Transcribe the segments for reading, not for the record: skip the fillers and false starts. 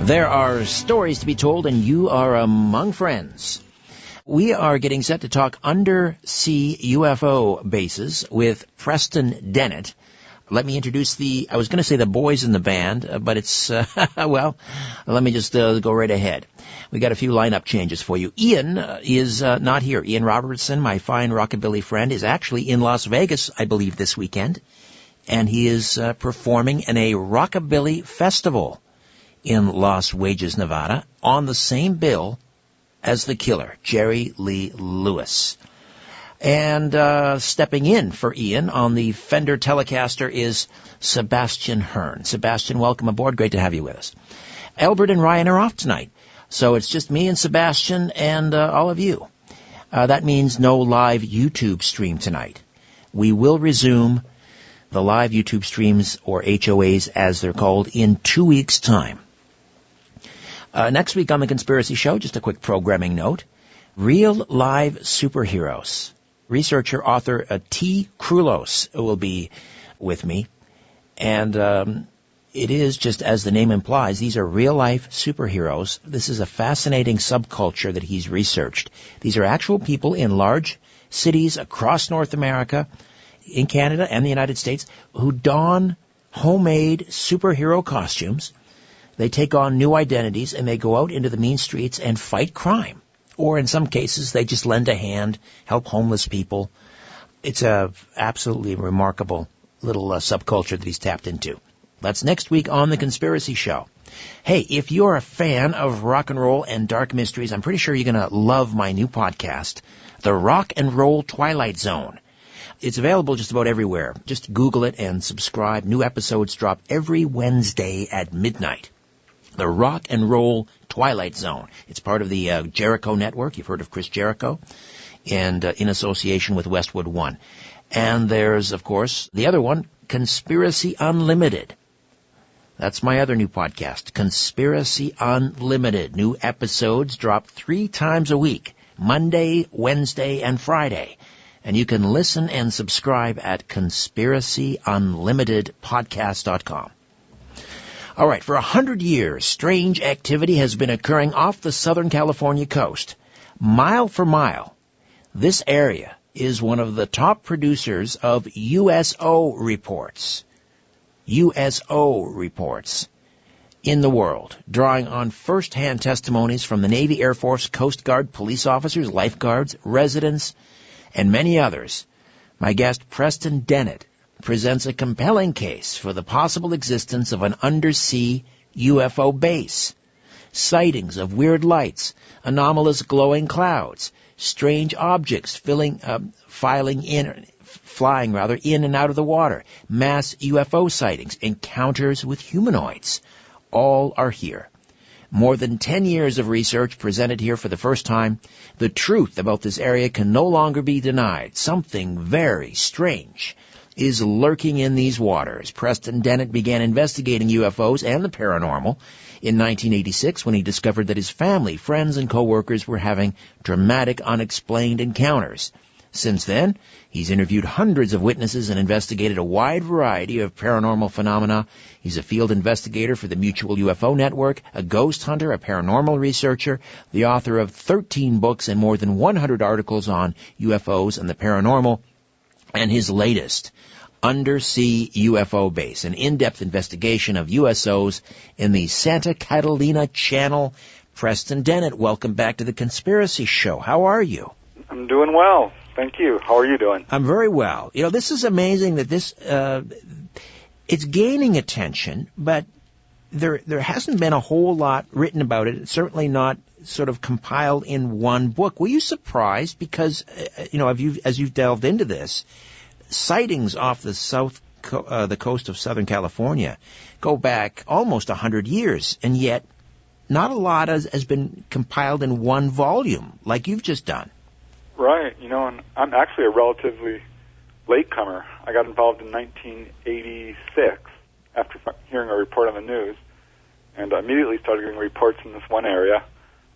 There are stories to be told, and you are among friends. We are getting set to talk undersea UFO bases with Preston Dennett. Let me introduce I was going to say the boys in the band, but it's, well, let me just go right ahead. We got a few lineup changes for you. Ian is not here. Ian Robertson, my fine rockabilly friend, is actually in Las Vegas, I believe, this weekend. And he is performing in a rockabilly festival in Las Vegas, Nevada, on the same bill as the killer, Jerry Lee Lewis. And stepping in for Ian on the Fender Telecaster is Sebastian Hearn. Sebastian, welcome aboard. Great to have you with us. Albert and Ryan are off tonight, so it's just me and Sebastian and all of you. That means no live YouTube stream tonight. We will resume the live YouTube streams, or HOAs as they're called, in 2 weeks' time. Next week on The Conspiracy Show, just a quick programming note, real live superheroes. Researcher, author T. Krulos will be with me. And it is, just as the name implies, these are real-life superheroes. This is a fascinating subculture that he's researched. These are actual people in large cities across North America, in Canada and the United States, who don homemade superhero costumes. They take on new identities, and they go out into the mean streets and fight crime. Or in some cases, they just lend a hand, help homeless people. It's a absolutely remarkable little subculture that he's tapped into. That's next week on The Conspiracy Show. Hey, if you're a fan of rock and roll and dark mysteries, I'm pretty sure you're going to love my new podcast, The Rock and Roll Twilight Zone. It's available just about everywhere. Just Google it and subscribe. New episodes drop every Wednesday at midnight. The Rock and Roll Twilight Zone. It's part of the Jericho Network. You've heard of Chris Jericho. And in association with Westwood One. And there's, of course, the other one, Conspiracy Unlimited. That's my other new podcast, Conspiracy Unlimited. New episodes drop 3 times a week, Monday, Wednesday, and Friday. And you can listen and subscribe at conspiracyunlimitedpodcast.com. All right, for 100 years, strange activity has been occurring off the Southern California coast. Mile for mile, this area is one of the top producers of USO reports. USO reports in the world, drawing on first-hand testimonies from the Navy, Airforce, Coastguard, police officers, lifeguards, residents, and many others. My guest, Preston Dennett, presents a compelling case for the possible existence of an undersea UFO base. Sightings of weird lights, anomalous glowing clouds, strange objects flying in and out of the water, mass UFO sightings, encounters with humanoids. All are here. More than 10 years of research presented here for the first time. The truth about this area can no longer be denied. Something very strange is lurking in these waters. Preston Dennett began investigating UFOs and the paranormal in 1986 when he discovered that his family, friends, and coworkers were having dramatic, unexplained encounters. Since then, he's interviewed hundreds of witnesses and investigated a wide variety of paranormal phenomena. He's a field investigator for the Mutual UFO Network, a ghost hunter, a paranormal researcher, the author of 13 books and more than 100 articles on UFOs and the paranormal, and his latest, Undersea UFO Base, an in-depth investigation of USOs in the Santa Catalina Channel. Preston Dennett, welcome back to The Conspiracy Show. How are you? I'm doing well. Thank you. How are you doing? I'm very well. You know, this is amazing that this, it's gaining attention, but there hasn't been a whole lot written about it. It's certainly not sort of compiled in one book. Were you surprised? Because, as you've delved into this, sightings off the the coast of Southern California go back almost 100 years, and yet not a lot has been compiled in one volume like you've just done. Right. And I'm actually a relatively latecomer. I got involved in 1986 after hearing a report on the news, and immediately started getting reports in this one area.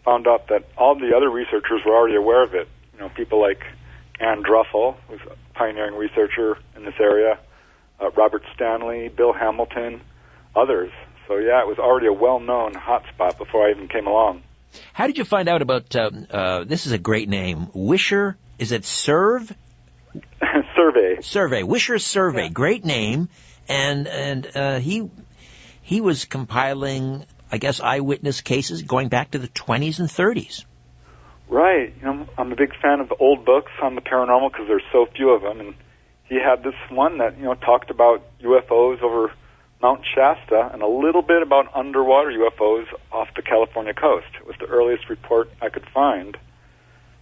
Found out that all the other researchers were already aware of it. People like Ann Druffel, who's a pioneering researcher in this area, Robert Stanley, Bill Hamilton, others. So, yeah, it was already a well-known hotspot before I even came along. How did you find out about, this is a great name, Wisher, is it Survey? Survey, Wisher Survey, yeah. Great name. And he was compiling, I guess, eyewitness cases going back to the 20s and 30s. Right. You know, I'm a big fan of old books on the paranormal because there's so few of them. And he had this one that, you know, talked about UFOs over Mount Shasta and a little bit about underwater UFOs off the California coast. It was the earliest report I could find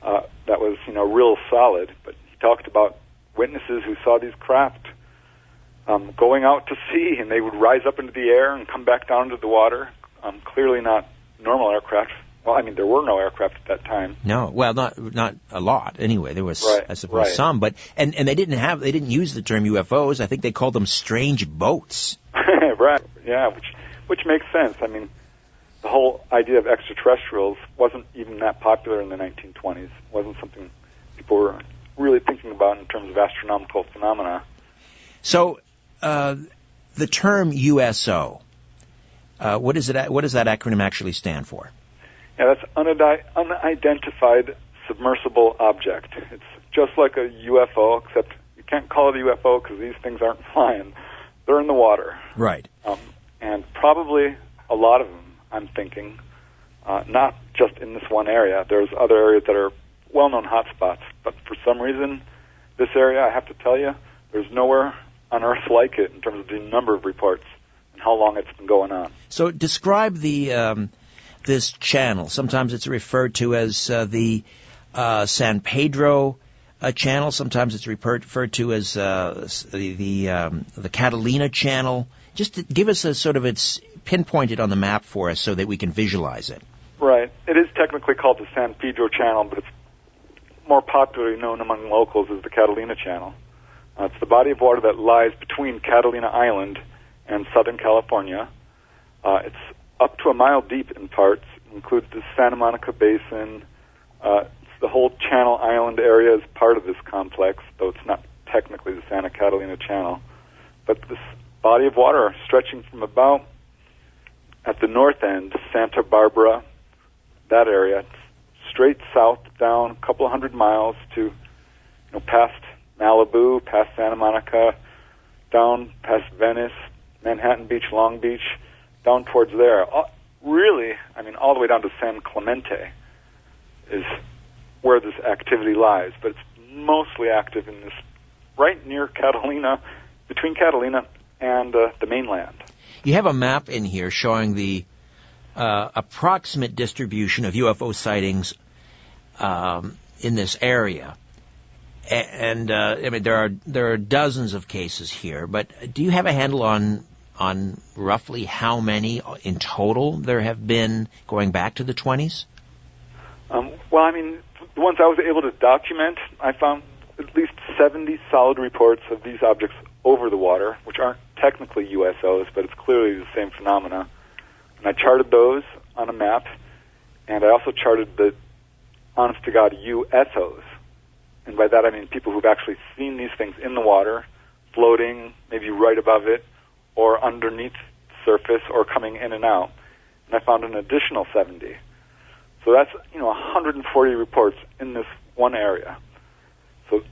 that was, you know, real solid. But he talked about witnesses who saw these craft going out to sea, and they would rise up into the air and come back down into the water. Clearly not normal aircraft. Well, I mean, there were no aircraft at that time. No, well, not a lot. Anyway, there was, right, I suppose, some, but and they didn't use the term UFOs. I think they called them strange boats. Right. Yeah, which makes sense. I mean, the whole idea of extraterrestrials wasn't even that popular in the 1920s. It wasn't something people were really thinking about in terms of astronomical phenomena. So, the term USO, what does that acronym actually stand for? Yeah, that's unidentified submersible object. It's just like a UFO, except you can't call it a UFO because these things aren't flying. They're in the water. Right. And probably a lot of them, I'm thinking, not just in this one area. There's other areas that are well-known hotspots, but for some reason, this area, I have to tell you, there's nowhere on Earth like it in terms of the number of reports and how long it's been going on. So describe this channel. Sometimes it's referred to as the San Pedro channel. Sometimes it's referred to as the Catalina channel. Just to give us a sort of, it's pinpointed on the map for us so that we can visualize it. Right. It is technically called the San Pedro channel, but it's more popularly known among locals as the Catalina channel. It's the body of water that lies between Catalina Island and Southern California. It's up to a mile deep in parts. It includes the Santa Monica Basin. The whole Channel Island area is part of this complex, though it's not technically the Santa Catalina Channel. But this body of water stretching from about at the north end, Santa Barbara, that area, straight south down a couple of 100 miles to, past Malibu, past Santa Monica, down past Venice, Manhattan Beach, Long Beach, down towards there. Really, all the way down to San Clemente is where this activity lies. But it's mostly active in this right near Catalina, between Catalina and the mainland. You have a map in here showing the approximate distribution of UFO sightings in this area. And there are dozens of cases here, but do you have a handle on roughly how many in total there have been going back to the 20s? The ones I was able to document, I found at least 70 solid reports of these objects over the water, which aren't technically USOs, but it's clearly the same phenomena. And I charted those on a map, and I also charted the honest-to-God USOs. And by that I mean people who've actually seen these things in the water, floating, maybe right above it, or underneath the surface, or coming in and out. And I found an additional 70. So that's, 140 reports in this one area. So,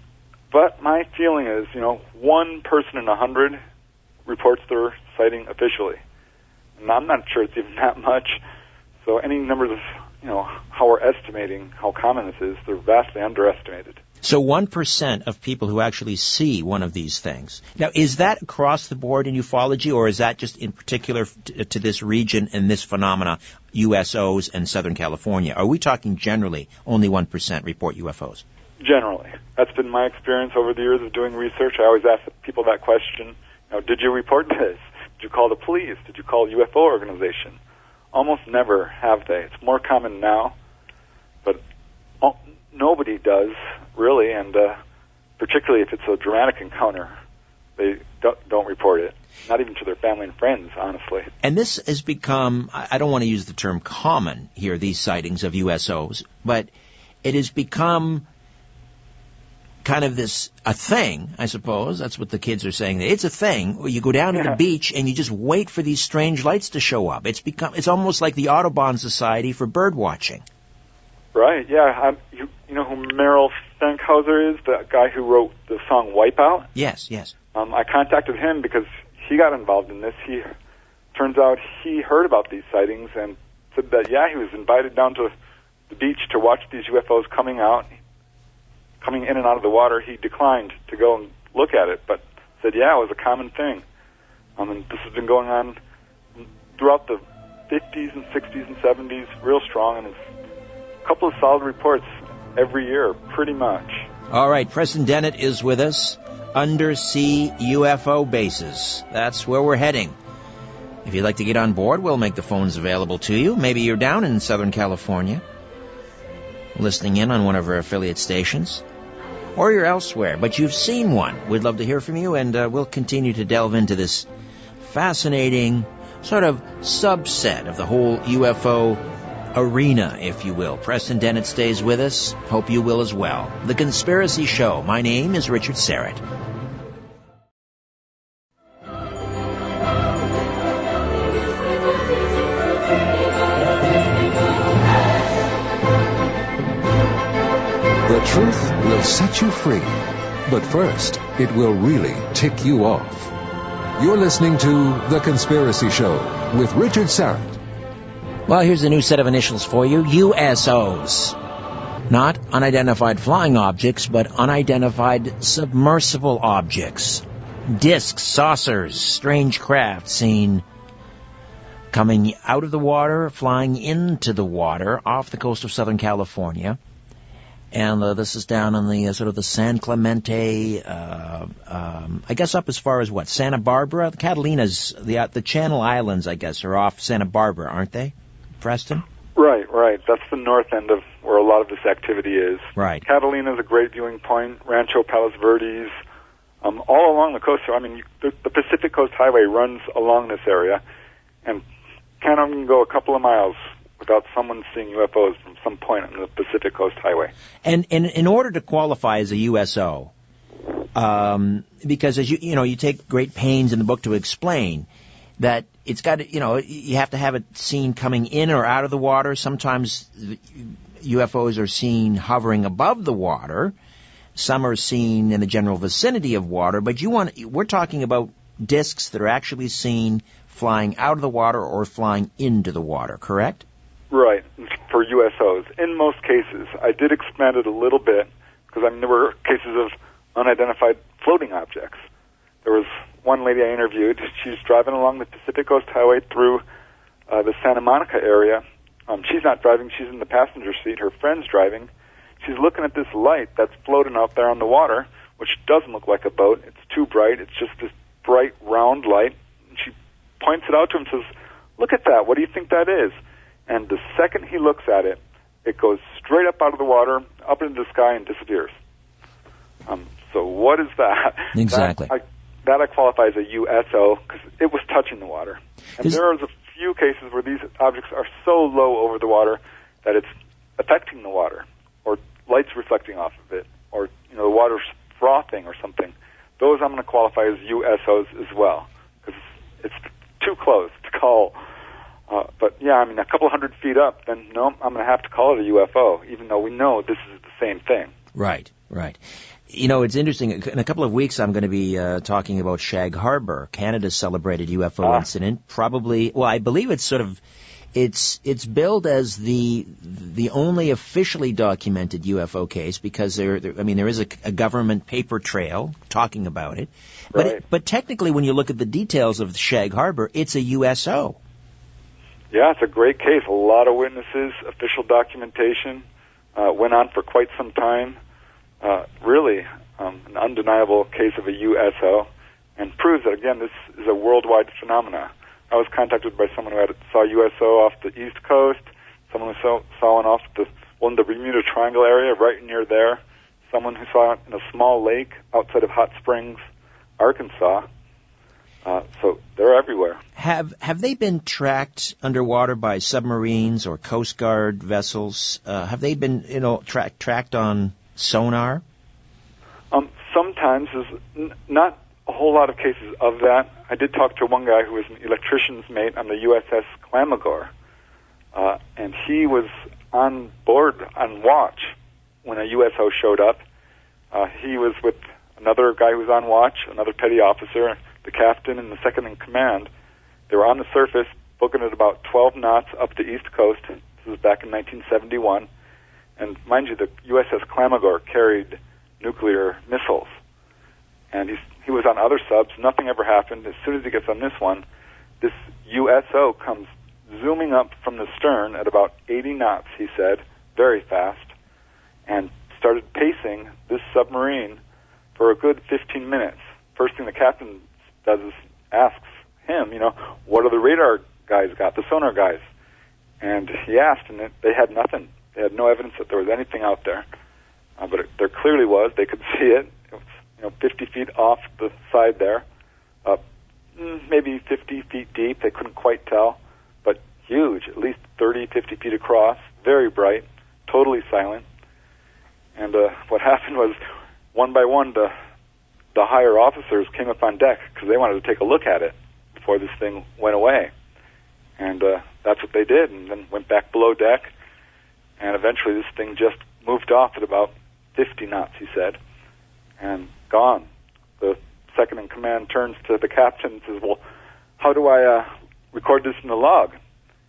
but my feeling is, one person in 100 reports their sighting officially. And I'm not sure it's even that much. So any numbers of, how we're estimating how common this is, they're vastly underestimated. So 1% of people who actually see one of these things. Now, is that across the board in ufology, or is that just in particular to this region and this phenomena, USOs and Southern California? Are we talking generally only 1% report UFOs? Generally. That's been my experience over the years of doing research. I always ask people that question, did you report this? Did you call the police? Did you call a UFO organization? Almost never have they. It's more common now, but nobody does, really, and particularly if it's a dramatic encounter, they don't report it, not even to their family and friends, honestly. And this has become, I don't want to use the term common here, these sightings of USOs, but it has become kind of a thing, I suppose. That's what the kids are saying. It's a thing. You go down to the beach and you just wait for these strange lights to show up. It's almost like the Audubon Society for bird watching. Right, yeah. You know who Merrill Fankhauser is, the guy who wrote the song Wipeout? Yes. I contacted him because he got involved in this. Turns out he heard about these sightings and said that, he was invited down to the beach to watch these UFOs coming in and out of the water. He declined to go and look at it, but said, it was a common thing. And this has been going on throughout the 50s and 60s and 70s, real strong, and it's a couple of solid reports every year, pretty much. All right, Preston Dennett is with us. Undersea UFO bases. That's where we're heading. If you'd like to get on board, we'll make the phones available to you. Maybe you're down in Southern California, listening in on one of our affiliate stations, or you're elsewhere, but you've seen one. We'd love to hear from you, and we'll continue to delve into this fascinating sort of subset of the whole UFO arena, if you will. Preston Dennett stays with us. Hope you will as well. The Conspiracy Show. My name is Richard Syrett. The truth will set you free, but first, it will really tick you off. You're listening to The Conspiracy Show with Richard Syrett. Well, here's a new set of initials for you. USOs. Not unidentified flying objects, but unidentified submersible objects. Discs, saucers, strange craft seen coming out of the water, flying into the water off the coast of Southern California. And this is down on the sort of the San Clemente, I guess up as far as what, Santa Barbara? The Catalinas, the Channel Islands, I guess, are off Santa Barbara, aren't they, Preston? Right. That's the north end of where a lot of this activity is. Right. Catalina is a great viewing point. Rancho Palos Verdes, all along the coast. I mean, the Pacific Coast Highway runs along this area, and can't even go a couple of miles without someone seeing UFOs from some point on the Pacific Coast Highway. And in order to qualify as a USO, because as you take great pains in the book to explain that it's got to, you have to have it seen coming in or out of the water. Sometimes UFOs are seen hovering above the water. Some are seen in the general vicinity of water. But we're talking about discs that are actually seen flying out of the water or flying into the water, correct? Right, for USOs. In most cases, I did expand it a little bit, because there were cases of unidentified floating objects. There was one lady I interviewed. She's driving along the Pacific Coast Highway through the Santa Monica area. She's not driving, she's in the passenger seat. Her friend's driving. She's looking at this light that's floating out there on the water, which doesn't look like a boat. It's too bright. It's just this bright, round light. And she points it out to him and says, "Look at that. What do you think that is?" And the second he looks at it, it goes straight up out of the water, up into the sky, and disappears. So what is that? Exactly. That I qualify as a USO because it was touching the water. And there are a few cases where these objects are so low over the water that it's affecting the water, or light's reflecting off of it, or the water's frothing or something. Those I'm going to qualify as USOs as well because it's too close to call. But a couple hundred feet up, then no, I'm going to have to call it a UFO, even though we know this is the same thing. Right. It's interesting. In a couple of weeks, I'm going to be talking about Shag Harbor, Canada's celebrated UFO incident. Probably, I believe it's sort of, it's billed as the only officially documented UFO case because there is a government paper trail talking about it. Right. But technically, when you look at the details of Shag Harbor, it's a USO. Yeah, it's a great case. A lot of witnesses, official documentation, went on for quite some time. Really, an undeniable case of a USO, and proves that, again, this is a worldwide phenomena. I was contacted by someone who saw a USO off the East Coast, someone who saw one off the Bermuda Triangle area right near there, someone who saw it in a small lake outside of Hot Springs, Arkansas. So they're everywhere. Have they been tracked underwater by submarines or Coastguard vessels? Have they been tracked on sonar? sometimes there's not a whole lot of cases of that. I did talk to one guy who was an electrician's mate on the USS Clamagore, and he was on board on watch when a USO showed up. He was with another guy who was on watch, another petty officer, the captain, and the second in command. They were on the surface, booking at about 12 knots up the East Coast. This was back in 1971. And mind you, the USS Clamagore carried nuclear missiles. And he was on other subs. Nothing ever happened. As soon as he gets on this one, this USO comes zooming up from the stern at about 80 knots, he said, very fast, and started pacing this submarine for a good 15 minutes. First thing the captain does is asks him, what are the radar guys got, the sonar guys? And he asked, and they had nothing. They had no evidence that there was anything out there. But there clearly was. They could see it. It was 50 feet off the side there, maybe 50 feet deep. They couldn't quite tell, but huge, at least 30, 50 feet across, very bright, totally silent. And what happened was, one by one, the higher officers came up on deck because they wanted to take a look at it before this thing went away. And that's what they did, and then went back below deck, and eventually this thing just moved off at about 50 knots, he said, and gone. The second in command turns to the captain and says, well, how do I record this in the log?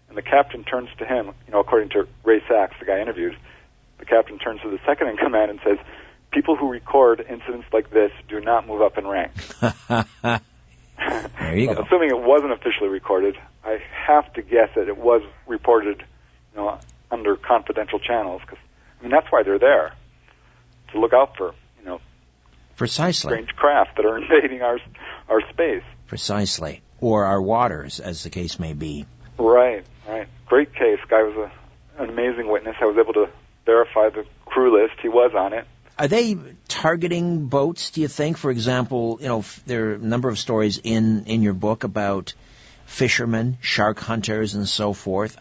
And the captain turns to him, according to Ray Sachs, the guy interviewed, the captain turns to the second in command and says, people who record incidents like this do not move up in rank. There you go. Assuming it wasn't officially recorded, I have to guess that it was reported, under confidential channels. Because that's why they're there, to look out for, precisely, strange craft that are invading our space. Precisely, or our waters, as the case may be. Right. Great case. Guy was an amazing witness. I was able to verify the crew list. He was on it. Are they targeting boats, do you think? For example, there are a number of stories in your book about fishermen, shark hunters, and so forth.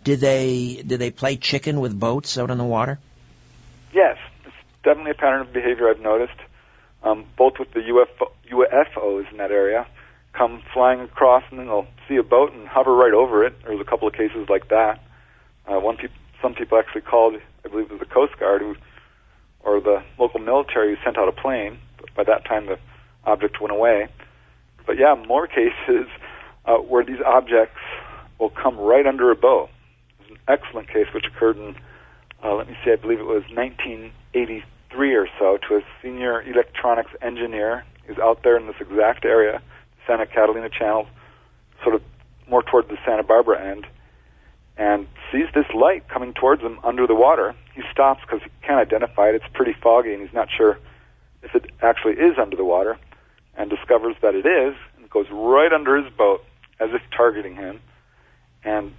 Did they play chicken with boats out on the water? Yes. It's definitely a pattern of behavior I've noticed, both with the UFOs in that area, come flying across and then they'll see a boat and hover right over it. There's a couple of cases like that. Some people actually called, I believe it was the Coastguard, or the local military who sent out a plane. But by that time, the object went away. But yeah, more cases where these objects will come right under a boat. There's an excellent case which occurred in, I believe it was 1983 or so, to a senior electronics engineer who's out there in this exact area, Santa Catalina Channel, sort of more toward the Santa Barbara end, and sees this light coming towards him under the water. He stops because he can't identify it. It's pretty foggy, and he's not sure if it actually is under the water, and discovers that it is, and goes right under his boat as if targeting him. And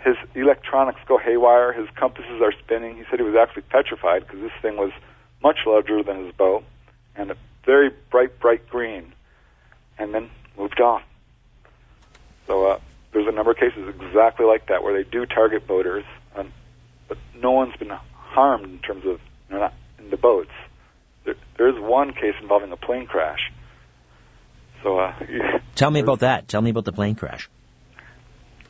his electronics go haywire. His compasses are spinning. He said he was actually petrified because this thing was much larger than his boat and a very bright, bright green, and then moved off. So there's a number of cases exactly like that where they do target boaters, but no one's been harmed in terms of not in the boats. There is one case involving a plane crash. So tell me about that. Tell me about the plane crash.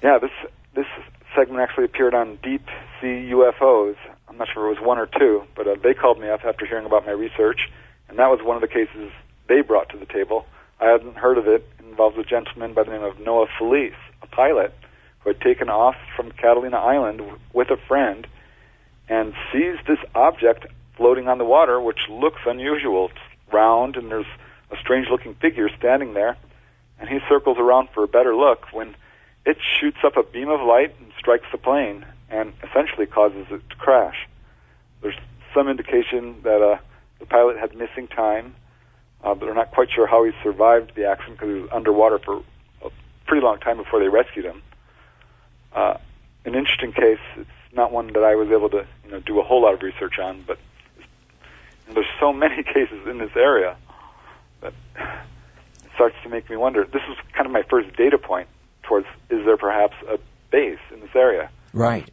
Yeah, this segment actually appeared on Deep Sea UFOs. I'm not sure if it was one or two, but they called me up after hearing about my research, and that was one of the cases they brought to the table. I hadn't heard of it. It involves a gentleman by the name of Noah Felice, a pilot who had taken off from Catalina Island with a friend and sees this object floating on the water, which looks unusual. It's round, and there's a strange-looking figure standing there, and he circles around for a better look when it shoots up a beam of light and strikes the plane and essentially causes it to crash. There's some indication that the pilot had missing time, but they're not quite sure how he survived the accident because he was underwater for a pretty long time before they rescued him. An interesting case. It's not one that I was able to do a whole lot of research on, but there's so many cases in this area that it starts to make me wonder. This was kind of my first data point towards, is there perhaps a base in this area? Right.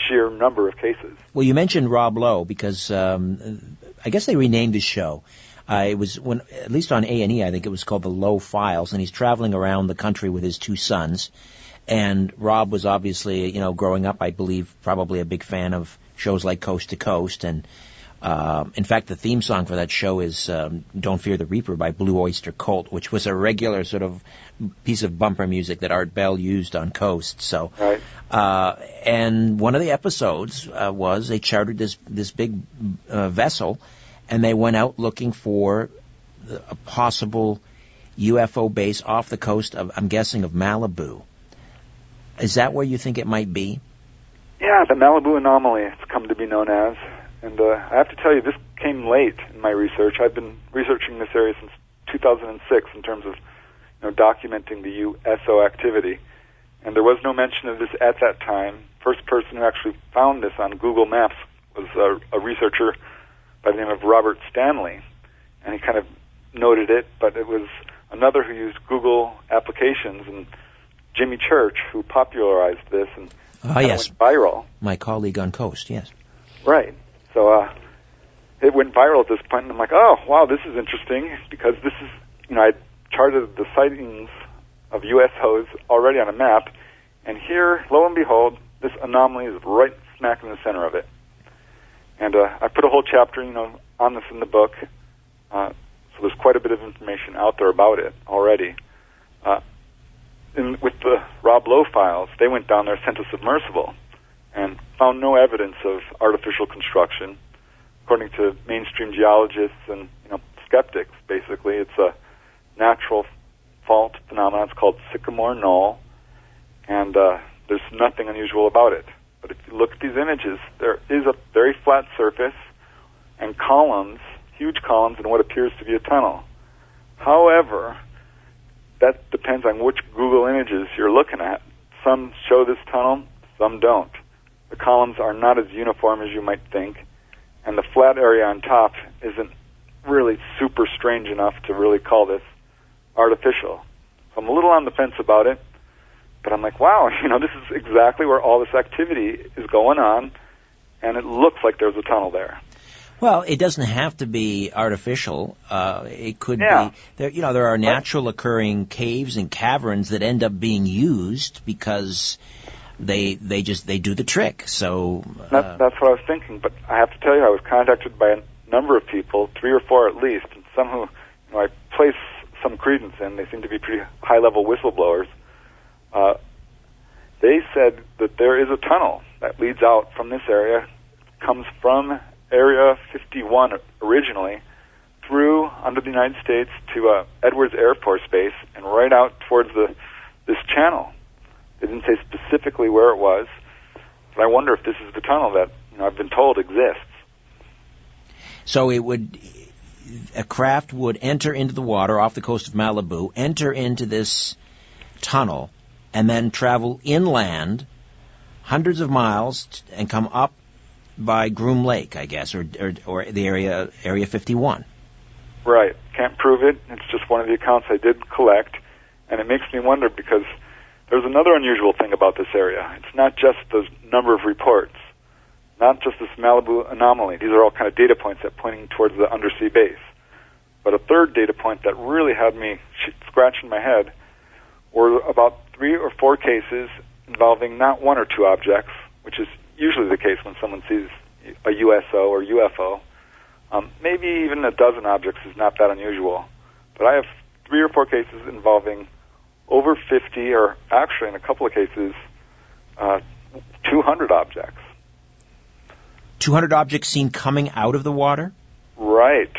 Sheer number of cases. Well, you mentioned Rob Lowe because I guess they renamed his show. It was when, at least on A&E, I think it was called The Low Files, and he's traveling around the country with his two sons. And Rob was obviously, growing up, I believe, probably a big fan of shows like Coast to Coast. And in fact, the theme song for that show is Don't Fear the Reaper by Blue Oyster Cult, which was a regular sort of piece of bumper music that Art Bell used on Coast. So, right. And one of the episodes was they chartered this big vessel, and they went out looking for a possible UFO base off the coast of, I'm guessing, of Malibu. Is that where you think it might be? Yeah, the Malibu Anomaly, it's come to be known as. And I have to tell you, this came late in my research. I've been researching this area since 2006 in terms of documenting the USO activity. And there was no mention of this at that time. First person who actually found this on Google Maps was a researcher by the name of Robert Stanley. And he kind of noted it, but it was another who used Google applications, and Jimmy Church, who popularized this and yes, went viral. My colleague on Coast, yes. Right. So it went viral at this point, and I'm like, oh, wow, this is interesting, because this is, I charted the sightings of USOs already on a map, and here, lo and behold, this anomaly is right smack in the center of it. And I put a whole chapter, on this in the book, so there's quite a bit of information out there about it already. With the Rob Lowe files, they went down there, sent a submersible, and found no evidence of artificial construction. According to mainstream geologists and skeptics, basically, it's a natural fault phenomenon. It's called Sycamore Knoll, and there's nothing unusual about it. But if you look at these images, there is a very flat surface and columns, huge columns, in what appears to be a tunnel. However, that depends on which Google images you're looking at. Some show this tunnel, some don't. The columns are not as uniform as you might think, and the flat area on top isn't really super strange enough to really call this artificial. So I'm a little on the fence about it, but I'm like, wow, this is exactly where all this activity is going on, and it looks like there's a tunnel there. Well, it doesn't have to be artificial. It could be. There are natural occurring caves and caverns that end up being used because they do the trick. So that's what I was thinking. But I have to tell you, I was contacted by a number of people, 3 or 4 at least, and some who I place some credence in. They seem to be pretty high-level whistleblowers. They said that there is a tunnel that leads out from this area, comes from Area 51 originally, through under the United States to Edwards Air Force Base and right out towards this channel. They didn't say specifically where it was, but I wonder if this is the tunnel that I've been told exists. So a craft would enter into the water off the coast of Malibu, enter into this tunnel, and then travel inland hundreds of miles and come up by Groom Lake, I guess, or the Area 51. Right. Can't prove it. It's just one of the accounts I did collect, and it makes me wonder because there's another unusual thing about this area. It's not just the number of reports, not just this Malibu anomaly. These are all kind of data points that pointing towards the undersea base. But a third data point that really had me scratching my head were about 3 or 4 cases involving not 1 or 2 objects, which is usually the case when someone sees a USO or UFO. Maybe even a dozen objects is not that unusual. But I have 3 or 4 cases involving over 50, or actually in a couple of cases, 200 objects. 200 objects seen coming out of the water? Right.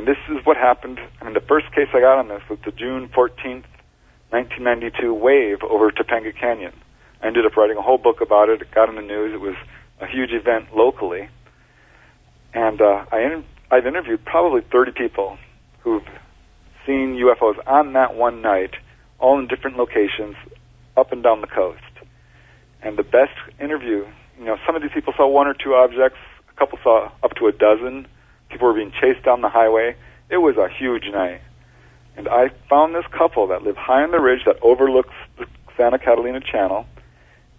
This is what happened. The first case I got on this was the June 14th, 1992 wave over Topanga Canyon. I ended up writing a whole book about it. It got in the news. It was a huge event locally. And I've interviewed probably 30 people who've seen UFOs on that one night, all in different locations, up and down the coast. And the best interview, some of these people saw 1 or 2 objects. A couple saw up to a dozen. People were being chased down the highway. It was a huge night. And I found this couple that live high on the ridge that overlooks the Santa Catalina Channel,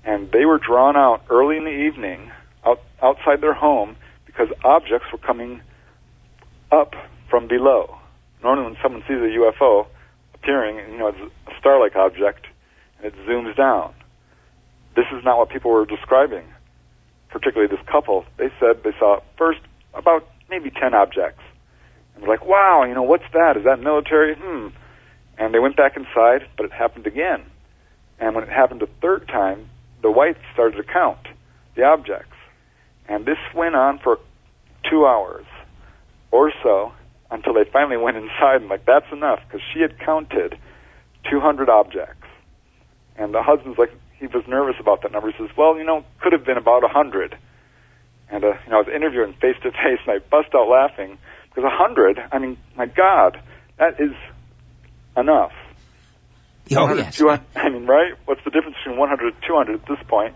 and they were drawn out early in the evening outside their home because objects were coming up from below. Normally when someone sees a UFO appearing, it's a star-like object, and it zooms down. This is not what people were describing, particularly this couple. They said they saw first about maybe 10 objects. And they're like, wow, what's that? Is that military? And they went back inside, but it happened again. And when it happened a third time, the whites started to count the objects. And this went on for 2 hours or so until they finally went inside and that's enough, because she had counted 200 objects. And the husband's like, he was nervous about that number. He says, well, could have been about 100. And, I was interviewing face-to-face, and I bust out laughing, because 100, my God, that is enough. Oh, yes. 200, right? What's the difference between 100 and 200 at this point?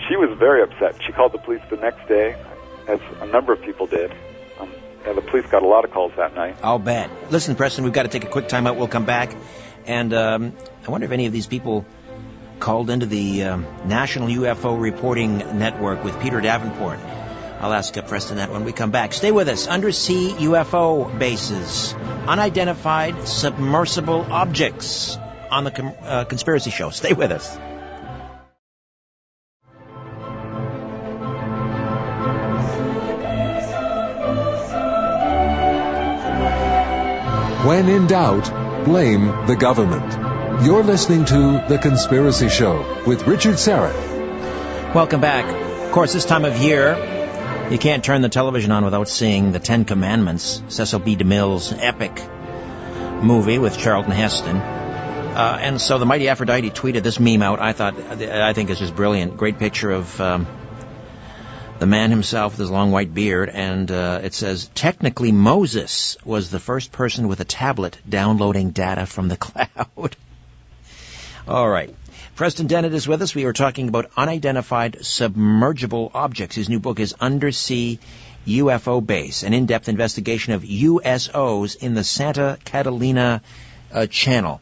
She was very upset. She called the police the next day, as a number of people did. And the police got a lot of calls that night. I'll bet. Listen, Preston, we've got to take a quick time out. We'll come back. And I wonder if any of these people called into the National UFO Reporting Network with Peter Davenport. I'll ask Preston that when we come back. Stay with us. Undersea UFO bases. Unidentified submersible objects on the Conspiracy Show. Stay with us. When in doubt, blame the government. You're listening to The Conspiracy Show with Richard Syrett. Welcome back. Of course, this time of year, you can't turn the television on without seeing The Ten Commandments, Cecil B. DeMille's epic movie with Charlton Heston. And so the Mighty Aphrodite tweeted this meme out. I think it's just brilliant. Great picture of the man himself with his long white beard, and it says, technically Moses was the first person with a tablet downloading data from the cloud. All right. Preston Dennett is with us. We are talking about unidentified submergible objects. His new book is Undersea UFO Base, an in-depth investigation of USOs in the Santa Catalina Channel.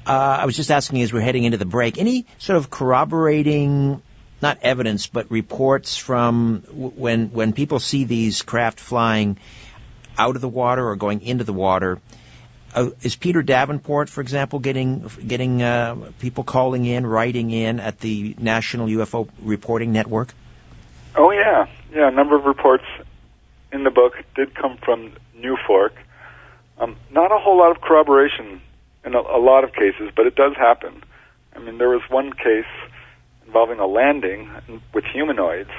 I was just asking as we're heading into the break, any sort of corroborating, not evidence, but reports from when people see these craft flying out of the water or going into the water? Is Peter Davenport, for example, getting people calling in, writing in at the National UFO Reporting Network? Oh, yeah. Yeah, a number of reports in the book did come from New Fork. Not a whole lot of corroboration in a lot of cases, but it does happen. There was one case involving a landing with humanoids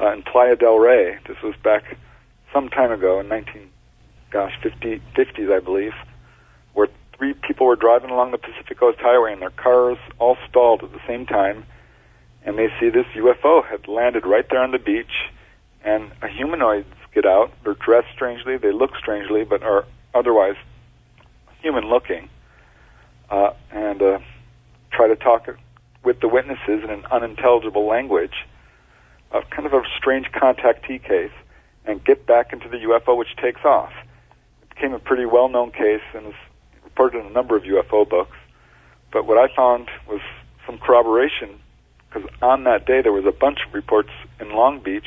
in Playa del Rey. This was back some time ago in 50s, I believe, where 3 people were driving along the Pacific Coast Highway and their cars all stalled at the same time, and they see this UFO had landed right there on the beach, and humanoids get out. They're dressed strangely, they look strangely, but are otherwise human-looking, and try to talk with the witnesses in an unintelligible language, kind of a strange contactee case, and get back into the UFO, which takes off. It became a pretty well-known case and was reported in a number of UFO books. But what I found was some corroboration, because on that day there was a bunch of reports in Long Beach,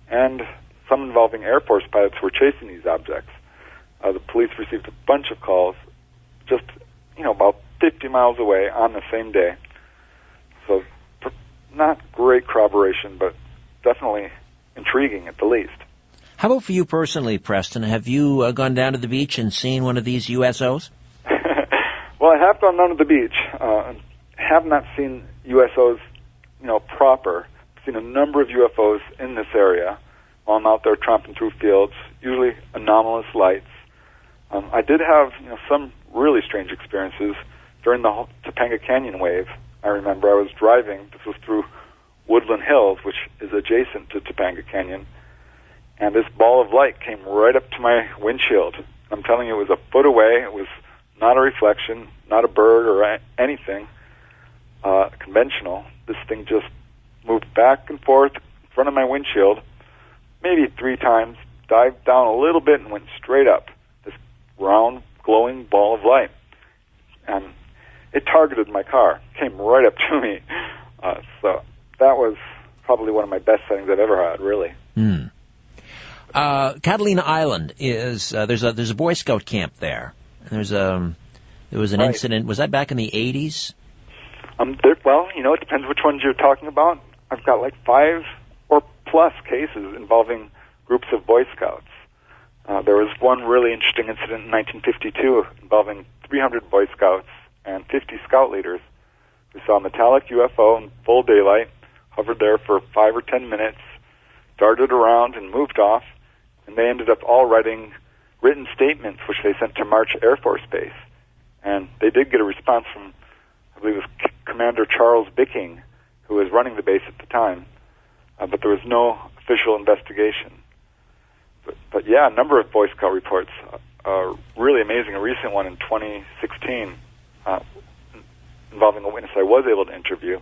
and some involving Airforce pilots who were chasing these objects. The police received a bunch of calls just, about 50 miles away on the same day. So not great corroboration, but definitely intriguing at the least. How about for you personally, Preston? Have you gone down to the beach and seen one of these USOs? Well, I have gone down to the beach. Have not seen USOs, proper. I've seen a number of UFOs in this area while I'm out there tromping through fields, usually anomalous lights. I did have, some really strange experiences during the Topanga Canyon wave. I remember I was driving. This was through Woodland Hills, which is adjacent to Topanga Canyon, and this ball of light came right up to my windshield. I'm telling you, it was a foot away. It was not a reflection, not a bird or anything conventional. This thing just moved back and forth in front of my windshield, maybe 3 times, dived down a little bit, and went straight up. This round, glowing ball of light. And it targeted my car, came right up to me. So that was probably one of my best sightings I've ever had, really. Catalina Island is there's a Boy Scout camp there. And there was an incident. Was that back in the 80s? Well, it depends which ones you're talking about. I've got like 5 or plus cases involving groups of Boy Scouts. There was one really interesting incident in 1952 involving 300 Boy Scouts and 50 scout leaders who saw a metallic UFO in full daylight, hovered there for 5 or 10 minutes, darted around and moved off, and they ended up all writing written statements which they sent to March Airforce Base. And they did get a response from, I believe it was Commander Charles Bicking, who was running the base at the time, but there was no official investigation. But yeah, a number of Boy Scout reports are really amazing. A recent one in 2016 involving a witness I was able to interview,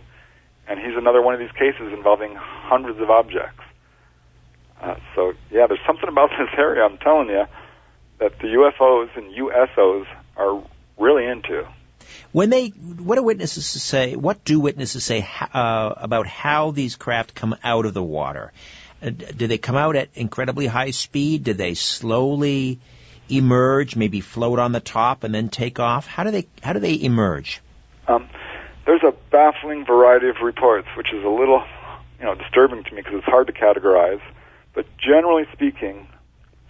and he's another one of these cases involving hundreds of objects. So yeah, there's something about this area, I'm telling you, that the UFOs and USOs are really into. What do witnesses say about how these craft come out of the water? Do they come out at incredibly high speed? Do they slowly emerge, maybe float on the top and then take off? How do they emerge? There's a baffling variety of reports, which is a little, disturbing to me because it's hard to categorize. But generally speaking,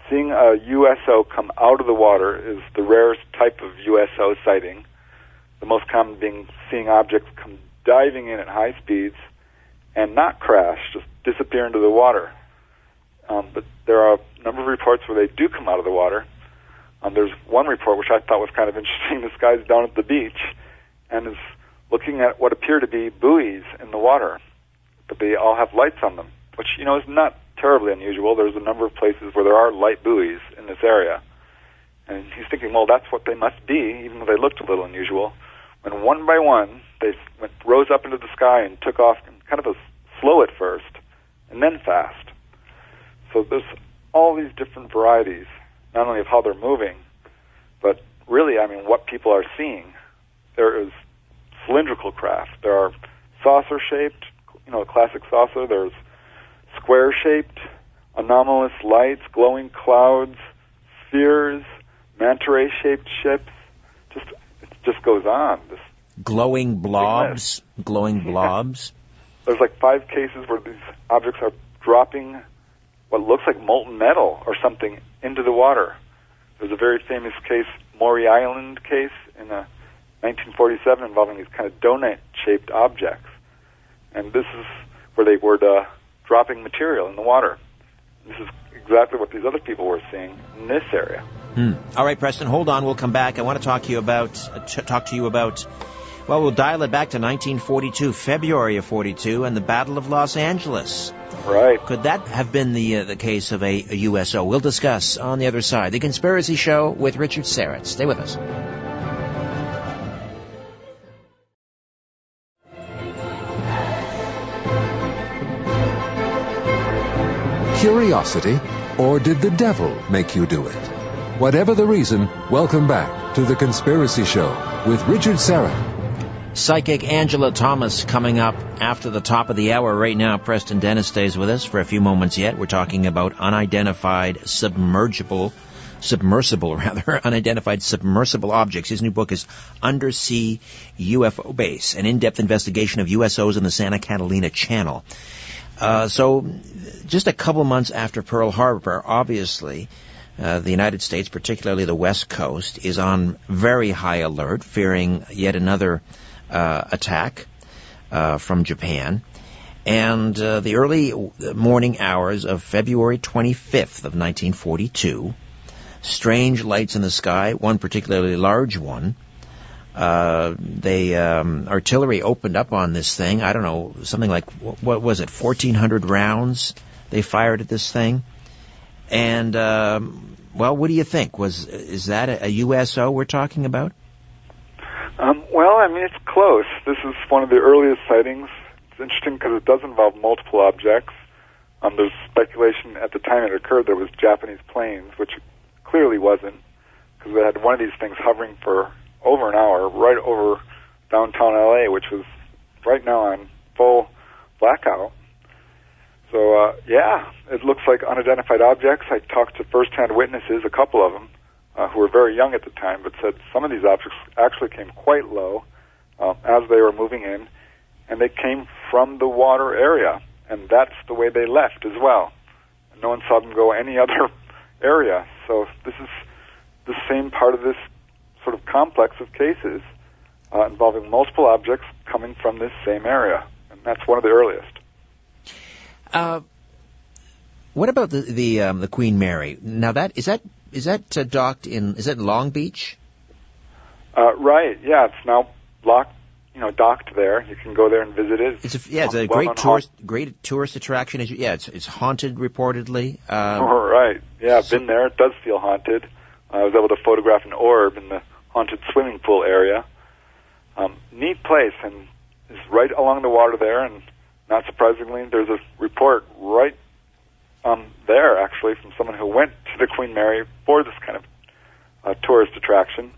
seeing a USO come out of the water is the rarest type of USO sighting. The most common being seeing objects come diving in at high speeds and not crash, just disappear into the water. But there are a number of reports where they do come out of the water. There's one report which I thought was kind of interesting. This guy's down at the beach and is looking at what appear to be buoys in the water, but they all have lights on them, which, is not terribly unusual. There's a number of places where there are light buoys in this area. And he's thinking, well, that's what they must be, even though they looked a little unusual. When one by one, they rose up into the sky and took off kind of a slow at first, and then fast. So there's all these different varieties, not only of how they're moving, but really, what people are seeing. There is cylindrical craft. There are saucer-shaped, a classic saucer. There's square-shaped, anomalous lights, glowing clouds, spheres, manta ray-shaped ships. It just goes on. This glowing blobs. There's like 5 cases where these objects are dropping what looks like molten metal or something into the water. There's a very famous case, Maury Island case, in 1947 involving these kind of donut-shaped objects. And this is where they were dropping material in the water. This is exactly what these other people were seeing in this area. All right, Preston, hold on. We'll come back. I want to talk to you about, well, we'll dial it back to 1942, February of 42, and the Battle of Los Angeles. Right. Could that have been the case of a USO? We'll discuss on the other side. The Conspiracy Show with Richard Syrett. Stay with us. Curiosity, or did the devil make you do it? Whatever the reason, welcome back to The Conspiracy Show with Richard Syrett. Psychic Angela Thomas coming up after the top of the hour. Right now, Preston Dennett stays with us for a few moments yet. We're talking about unidentified submersible objects. His new book is Undersea UFO Base, an in-depth investigation of USOs in the Santa Catalina Channel. So just a couple months after Pearl Harbor, obviously, the United States, particularly the West Coast, is on very high alert, fearing yet another attack from Japan. And the early morning hours of February 25th of 1942, strange lights in the sky, one particularly large one. Artillery opened up on this thing. I don't know, something like, what was it, 1,400 rounds they fired at this thing. And, well, what do you think? Is that a USO we're talking about? Well, it's close. This is one of the earliest sightings. It's interesting because it does involve multiple objects. There's speculation at the time it occurred there was Japanese planes, which it clearly wasn't, because they had one of these things hovering for over an hour right over downtown L.A., which was right now on full blackout. So, yeah, it looks like unidentified objects. I talked to first-hand witnesses, a couple of them, who were very young at the time, but said some of these objects actually came quite low as they were moving in, and they came from the water area, and that's the way they left as well. And no one saw them go any other area. So this is the same part of this sort of complex of cases involving multiple objects coming from this same area, and that's one of the earliest. What about the Queen Mary? Now is that docked in? Is that Long Beach? Right. Yeah, it's now docked there. You can go there and visit it. It's a great tourist attraction. It's haunted reportedly. Right. Yeah, I've been there. It does feel haunted. I was able to photograph an orb in the haunted swimming pool area. Neat place, and it's right along the water there, and not surprisingly, there's a report right there, actually, from someone who went to the Queen Mary for this kind of tourist attraction,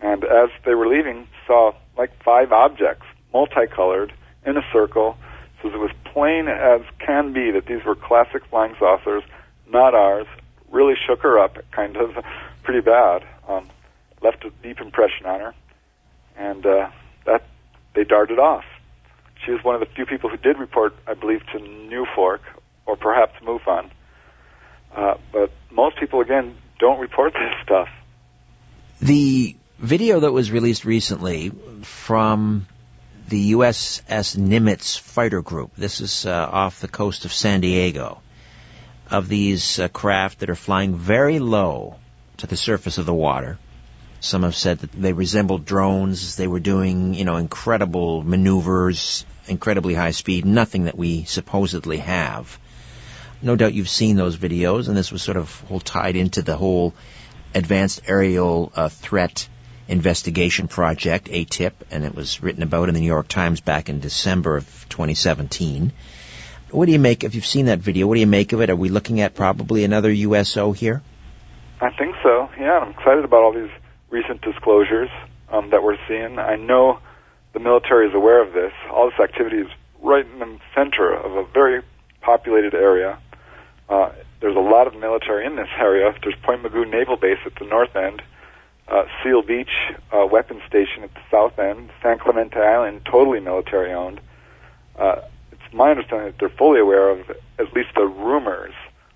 and as they were leaving, saw like 5 objects, multicolored, in a circle, so it was plain as can be that these were classic flying saucers, not ours. Really shook her up, kind of pretty bad. Left a deep impression on her, and that they darted off. She was one of the few people who did report, I believe, to New Fork, or perhaps MUFON. But most people, again, don't report this stuff. The video that was released recently from the USS Nimitz fighter group, this is off the coast of San Diego, of these craft that are flying very low to the surface of the water. Some have said that they resembled drones. They were doing, incredible maneuvers, incredibly high speed, nothing that we supposedly have. No doubt you've seen those videos, and this was sort of tied into the whole Advanced Aerial Threat Investigation Project, ATIP, and it was written about in the New York Times back in December of 2017. What do you make, if you've seen that video, what do you make of it? Are we looking at probably another USO here? I think so, yeah. I'm excited about all these recent disclosures that we're seeing. I know the military is aware of this. All this activity is right in the center of a very populated area. There's a lot of military in this area. There's Point Mugu Naval Base at the north end, Seal Beach Weapons Station at the south end, San Clemente Island, totally military-owned. It's my understanding that they're fully aware of at least the rumors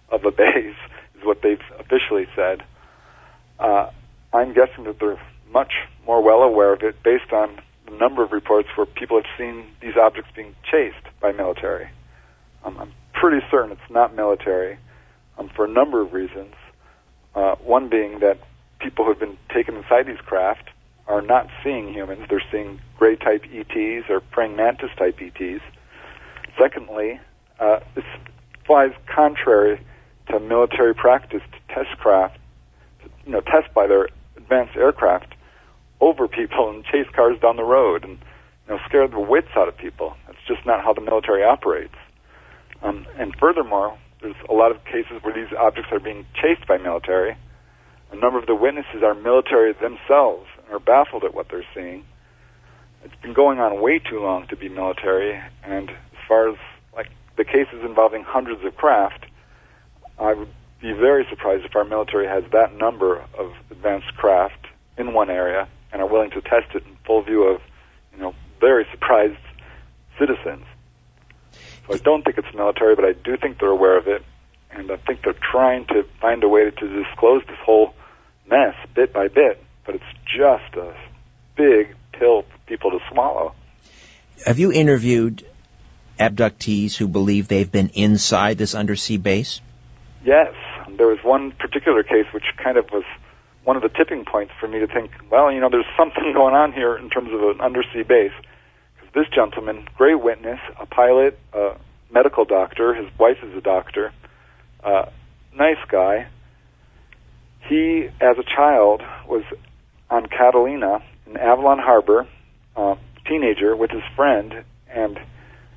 of a base, is what they've officially said. I'm guessing that they're much more well aware of it based on the number of reports where people have seen these objects being chased by military. I'm pretty certain it's not military for a number of reasons. One being that people who have been taken inside these craft are not seeing humans. They're seeing gray-type ETs or praying mantis-type ETs. Secondly, this flies contrary to military practice to test craft, test by their advanced aircraft over people and chase cars down the road and scare the wits out of people. That's just not how the military operates. And furthermore, there's a lot of cases where these objects are being chased by military. A number of the witnesses are military themselves and are baffled at what they're seeing. It's been going on way too long to be military, and as far as the cases involving hundreds of craft, I would be very surprised if our military has that number of advanced craft in one area and are willing to test it in full view of, very surprised citizens. So I don't think it's military, but I do think they're aware of it, and I think they're trying to find a way to disclose this whole mess bit by bit, but it's just a big pill for people to swallow. Have you interviewed abductees who believe they've been inside this undersea base? Yes. There was one particular case which kind of was one of the tipping points for me to think, well, there's something going on here in terms of an undersea base. Because this gentleman, great witness, a pilot, a medical doctor, his wife is a doctor, nice guy. He, as a child, was on Catalina in Avalon Harbor, teenager with his friend, and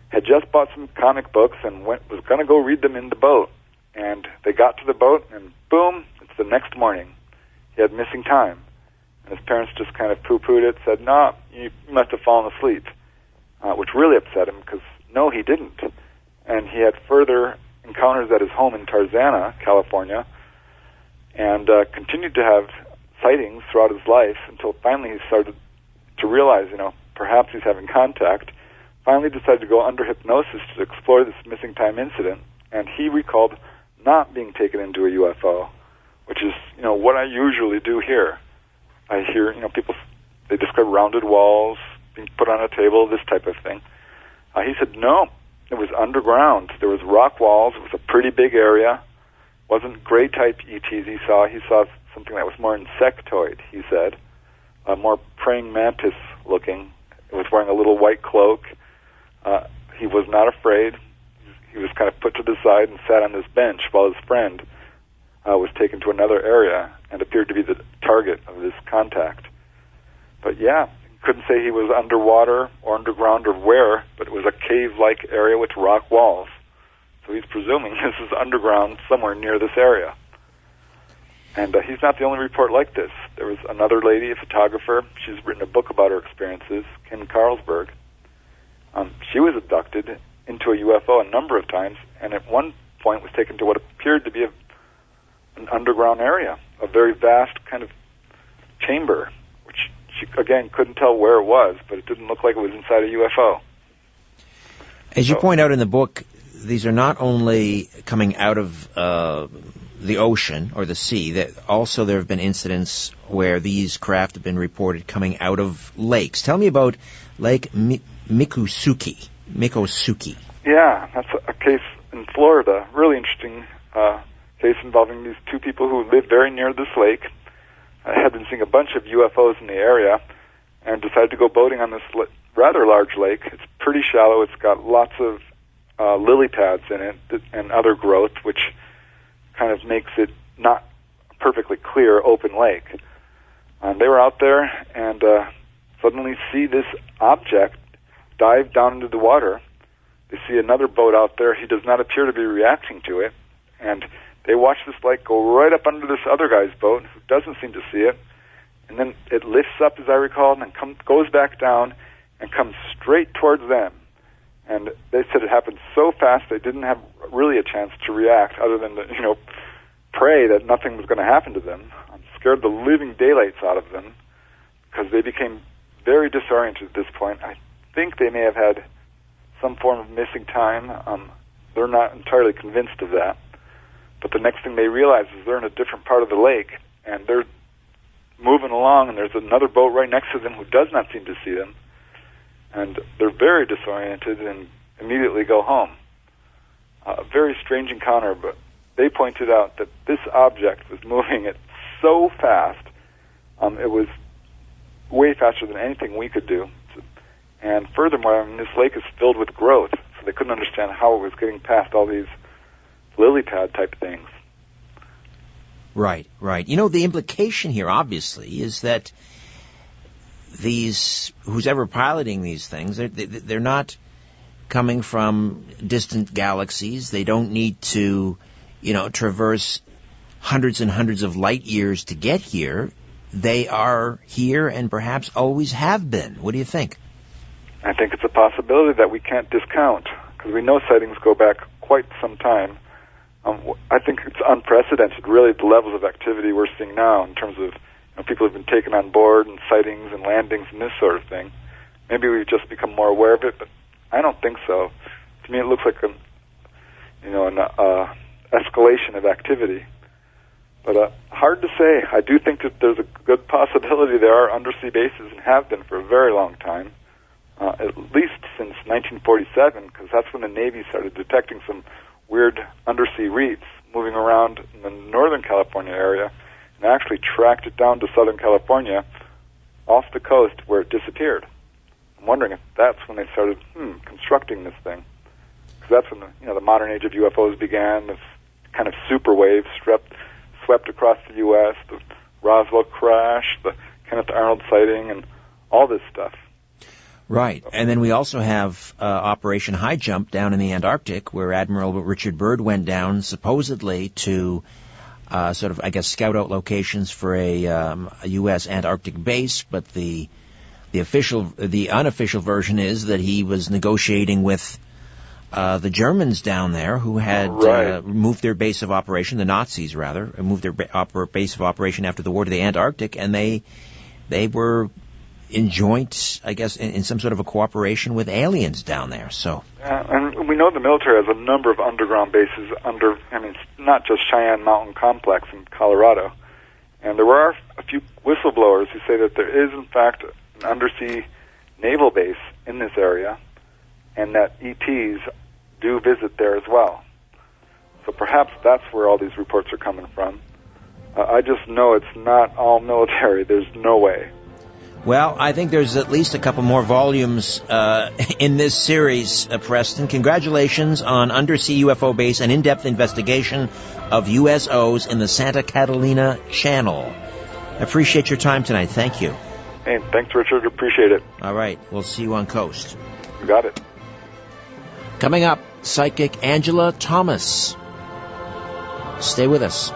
had just bought some comic books and was going to go read them in the boat. And they got to the boat, and boom, it's the next morning. He had missing time. And his parents just kind of poo-pooed it, said, no, you must have fallen asleep, which really upset him because, no, he didn't. And he had further encounters at his home in Tarzana, California, and continued to have sightings throughout his life until finally he started to realize, perhaps he's having contact. Finally decided to go under hypnosis to explore this missing time incident, and he recalled not being taken into a UFO, which is, what I usually do here. I hear, people, they describe rounded walls, being put on a table, this type of thing. He said, no, it was underground. There was rock walls. It was a pretty big area. Wasn't gray type ETs he saw. He saw something that was more insectoid, he said, more praying mantis looking. It was wearing a little white cloak. He was not afraid. He was kind of put to the side and sat on this bench while his friend was taken to another area and appeared to be the target of this contact. But yeah, couldn't say he was underwater or underground or where, but it was a cave-like area with rock walls. So he's presuming this is underground somewhere near this area. And he's not the only report like this. There was another lady, a photographer. She's written a book about her experiences, Kim Carlsberg. She was abducted into a UFO a number of times, and at one point was taken to what appeared to be an underground area, a very vast kind of chamber, which she, again, couldn't tell where it was, but it didn't look like it was inside a UFO. As you point out in the book, these are not only coming out of the ocean or the sea, that also there have been incidents where these craft have been reported coming out of lakes. Tell me about Lake Mikosuke. Yeah, that's a case in Florida. Really interesting case involving these two people who live very near this lake. Had been seeing a bunch of UFOs in the area and decided to go boating on this rather large lake. It's pretty shallow. It's got lots of lily pads in it and other growth, which kind of makes it not a perfectly clear open lake. They were out there and suddenly see this object dive down into the water. They see another boat out there. He does not appear to be reacting to it. And they watch this light go right up under this other guy's boat who doesn't seem to see it. And then it lifts up, as I recall, and then goes back down and comes straight towards them. And they said it happened so fast they didn't have really a chance to react other than to, pray that nothing was going to happen to them. Scared the living daylights out of them because they became very disoriented at this point. I think they may have had some form of missing time. They're not entirely convinced of that. But the next thing they realize is they're in a different part of the lake, and they're moving along, and there's another boat right next to them who does not seem to see them. And they're very disoriented and immediately go home. A very strange encounter, but they pointed out that this object was moving at so fast, it was way faster than anything we could do. And furthermore, this lake is filled with growth, so they couldn't understand how it was getting past all these lily pad type things. Right. The implication here, obviously, is that who's ever piloting these things, they're not coming from distant galaxies. They don't need to, traverse hundreds and hundreds of light years to get here. They are here and perhaps always have been. What do you think? I think it's a possibility that we can't discount, because we know sightings go back quite some time. I think it's unprecedented, really, the levels of activity we're seeing now in terms of people who've been taken on board and sightings and landings and this sort of thing. Maybe we've just become more aware of it, but I don't think so. To me, it looks like an escalation of activity. But hard to say. I do think that there's a good possibility there are undersea bases and have been for a very long time, at least since 1947, because that's when the Navy started detecting some weird undersea reefs moving around in the Northern California area, and actually tracked it down to Southern California off the coast where it disappeared. I'm wondering if that's when they started constructing this thing, because that's when the modern age of UFOs began. This kind of super wave swept across the U.S., the Roswell crash, the Kenneth Arnold sighting, and all this stuff. Right. And then we also have Operation Highjump down in the Antarctic, where Admiral Richard Byrd went down supposedly to scout out locations for a U.S. Antarctic base, but the unofficial version is that he was negotiating with the Germans down there who had moved their base of operation, the Nazis rather, moved their base of operation after the war to the Antarctic, and they were in joint, I guess, in some sort of a cooperation with aliens down there. So, and we know the military has a number of underground bases not just Cheyenne Mountain Complex in Colorado. And there are a few whistleblowers who say that there is, in fact, an undersea naval base in this area, and that ETs do visit there as well. So perhaps that's where all these reports are coming from. I just know it's not all military. There's no way. Well, I think there's at least a couple more volumes in this series, Preston. Congratulations on Undersea UFO Base, an in-depth investigation of USOs in the Santa Catalina Channel. I appreciate your time tonight. Thank you. Hey, thanks, Richard. Appreciate it. All right. We'll see you on Coast. You got it. Coming up, psychic Angela Thomas. Stay with us.